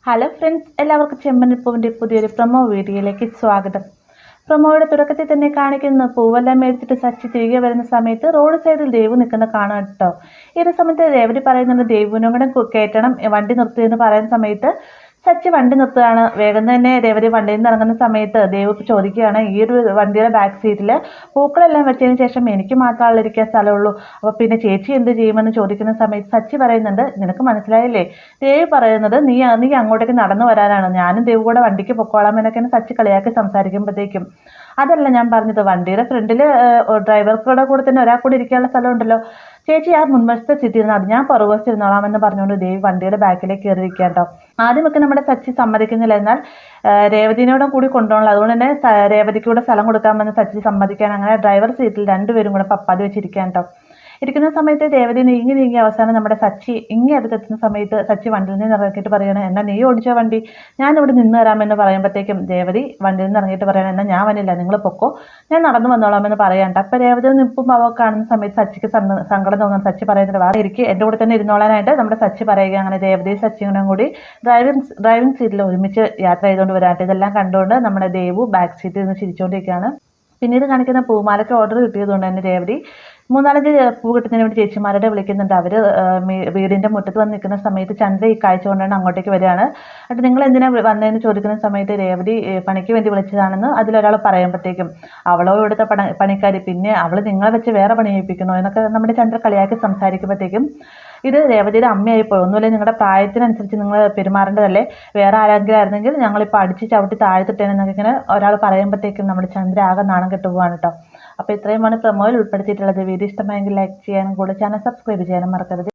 Hello friends, എല്ലാവർക്കും ചെമ്മണ്ണിപ്പൂവിൻ്റെ പുതിയൊരു promo വീഡിയോയിലേക്ക് സ്വാഗതം. പ്രൊമോയുടെ തുടക്കത്തിൽ തന്നെ കാണിക്കുന്ന പൂവെല്ലാം മേടിച്ചിട്ട് സച്ചി തിരികെ വരുന്ന സമയത്ത് റോഡ് സൈഡിൽ ദേവു നിൽക്കുന്ന കാണാം കേട്ടോ. ഈ ഒരു സമയത്ത് രേവതി പറയുന്നുണ്ട് ദേവുവിനും കൂടെ കയറ്റണം, വണ്ടി നിർത്തിയെന്ന് പറയുന്ന സമയത്ത് സച്ചി വണ്ടി നിർത്തുകയാണ്. വേഗം തന്നെ രേവതി വണ്ടിയിൽ നിന്ന് ഇറങ്ങുന്ന സമയത്ത് ദേവു ചോദിക്കുകയാണ്, ഈ ഒരു വണ്ടിയുടെ ബാക്ക് സീറ്റിൽ പൂക്കളെല്ലാം വെച്ചതിന് ശേഷം എനിക്ക് മാത്രമല്ല ഇരിക്കാൻ സ്ഥലമുള്ളൂ, അപ്പോൾ പിന്നെ ചേച്ചി എന്ത് ചെയ്യുമെന്ന് ചോദിക്കുന്ന സമയത്ത് സച്ചി പറയുന്നുണ്ട്, നിനക്ക് മനസ്സിലായില്ലേ? ദേവി പറയുന്നത് നീ അങ്ങോട്ടേക്ക് നടന്നു വരാനാണ്, ഞാനും ദേവു കൂടെ വണ്ടിക്ക് പൊക്കോളാം എന്നൊക്കെയാണ് സച്ചി കളിയാക്കി സംസാരിക്കുമ്പോഴത്തേക്കും, അതല്ല ഞാൻ പറഞ്ഞത്, വണ്ടിയുടെ ഫ്രണ്ടിൽ ഡ്രൈവർക്കുടെ കൂടെ തന്നെ ഒരാൾ കൂടി ഇരിക്കാനുള്ള സ്ഥലമുണ്ടല്ലോ, ചേച്ചി ആ മുൻവശത്തെ സീറ്റ് ഇരുന്നാൽ അത് ഞാൻ പുറകുവശത്ത് ഇരുന്നോളാം എന്ന് പറഞ്ഞുകൊണ്ട് ദേവി വണ്ടിയുടെ ബാക്കിലേക്ക് കയറിയിരിക്കുക കേട്ടോ. ആദ്യമൊക്കെ നമ്മുടെ സച്ചി സമ്മതിക്കുന്നില്ല, എന്നാൽ രേവതിനോടും കൂടി കൊണ്ടുപോകണം, അതുകൊണ്ട് തന്നെ രേവതിക്ക് കൂടെ സ്ഥലം കൊടുക്കാമെന്ന് സച്ചി സമ്മതിക്കാൻ അങ്ങനെ ഡ്രൈവർ സീറ്റിൽ രണ്ടുപേരും കൂടെ പപ്പാതി വെച്ചിരിക്കാൻ കേട്ടോ. ഇരിക്കുന്ന സമയത്ത് രേവതി നീങ്ങി അവസാനം നമ്മുടെ സച്ചി അടുത്തെത്തുന്ന സമയത്ത് സച്ചി വണ്ടിയിൽ നിന്ന് ഇറങ്ങിയിട്ട് പറയണം, എന്നാൽ നീ ഓടിച്ച വണ്ടി, ഞാനിവിടെ നിന്ന് തരാമെന്ന് പറയുമ്പോഴത്തേക്കും രേവതി വണ്ടിയിൽ നിന്ന് ഇറങ്ങിയിട്ട് പറയണം, എന്നാൽ ഞാൻ വന്നില്ല, നിങ്ങൾ പൊക്കോ, ഞാൻ നടന്നു വന്നോളാമെന്ന് പറയാണ്ട്. അപ്പം രേവതി നിൽപ്പും അവ കാണുന്ന സമയത്ത് സച്ചിക്ക് സങ്കടം തോന്നുന്നു. സച്ചി പറയുന്നത് വാ ഇരിക്കും, എൻ്റെ കൂടെ തന്നെ ഇരുന്നോളാനായിട്ട് നമ്മുടെ സച്ചി പറയുക. അങ്ങനെ രേവതി സച്ചിയും കൂടി ഡ്രൈവിംഗ് സീറ്റിൽ ഒരുമിച്ച് യാത്ര ചെയ്തുകൊണ്ട് വരാട്ടെ. ഇതെല്ലാം കണ്ടുകൊണ്ട് നമ്മുടെ ദേവു ബാക്ക് സീറ്റിൽ നിന്ന് ചിരിച്ചുകൊണ്ടിരിക്കുകയാണ്. പിന്നീട് കാണിക്കുന്ന പൂമാലയ്ക്ക് ഓർഡർ കിട്ടിയതുകൊണ്ട് തന്നെ രേവതി 3-4 പൂ കിട്ടുന്നതിന് വേണ്ടി ചേച്ചിമാരുടെ വിളിക്കുന്നുണ്ട്. അവർ വീടിൻ്റെ മുറ്റത്ത് വന്ന് നിൽക്കുന്ന സമയത്ത് ചന്ദ്ര ഈ കാഴ്ച കൊണ്ടാണ് അങ്ങോട്ടേക്ക് വരികയാണ്. എന്നിട്ട് നിങ്ങൾ എന്തിനാ വന്നതെന്ന് ചോദിക്കുന്ന സമയത്ത് രേവതി പണിക്ക് വേണ്ടി വിളിച്ചതാണെന്ന് അതിലൊരാൾ പറയുമ്പോഴത്തേക്കും, അവളോ ഇവിടുത്തെ പണിക്കാരി, പിന്നെ അവൾ നിങ്ങളെ വെച്ച് വേറെ പണി ചെയ്യിപ്പിക്കുന്നു എന്നൊക്കെ നമ്മുടെ ചന്ദ്ര കളിയാക്കി സംസാരിക്കുമ്പോഴത്തേക്കും, ഇത് രേവതിയുടെ അമ്മയായിപ്പോയി, ഒന്നുമില്ല നിങ്ങളുടെ പ്രായത്തിനനുസരിച്ച് നിങ്ങൾ പെരുമാറേണ്ടതല്ലേ, വേറെ ആരെങ്കിലും ആയിരുന്നെങ്കിൽ ഞങ്ങളിപ്പോൾ അടിച്ച് ചവിട്ടി താഴ്ത്തിട്ടേനെന്നൊക്കെ ഇങ്ങനെ ഒരാൾ പറയുമ്പോഴത്തേക്കും നമ്മുടെ ചന്ദ്ര ആകെ നാണം കെട്ടുപോവാണ് കേട്ടോ. അപ്പോൾ ഇത്രയുമാണ് പ്രൊമോയിൽ ഉൾപ്പെടുത്തിയിട്ടുള്ളത്. വീഡിയോ ഇഷ്ടമായെങ്കിൽ ലൈക്ക് ചെയ്യാനും കൂടെ ചാനൽ സബ്സ്ക്രൈബ് ചെയ്യാനും മറക്കരുത്.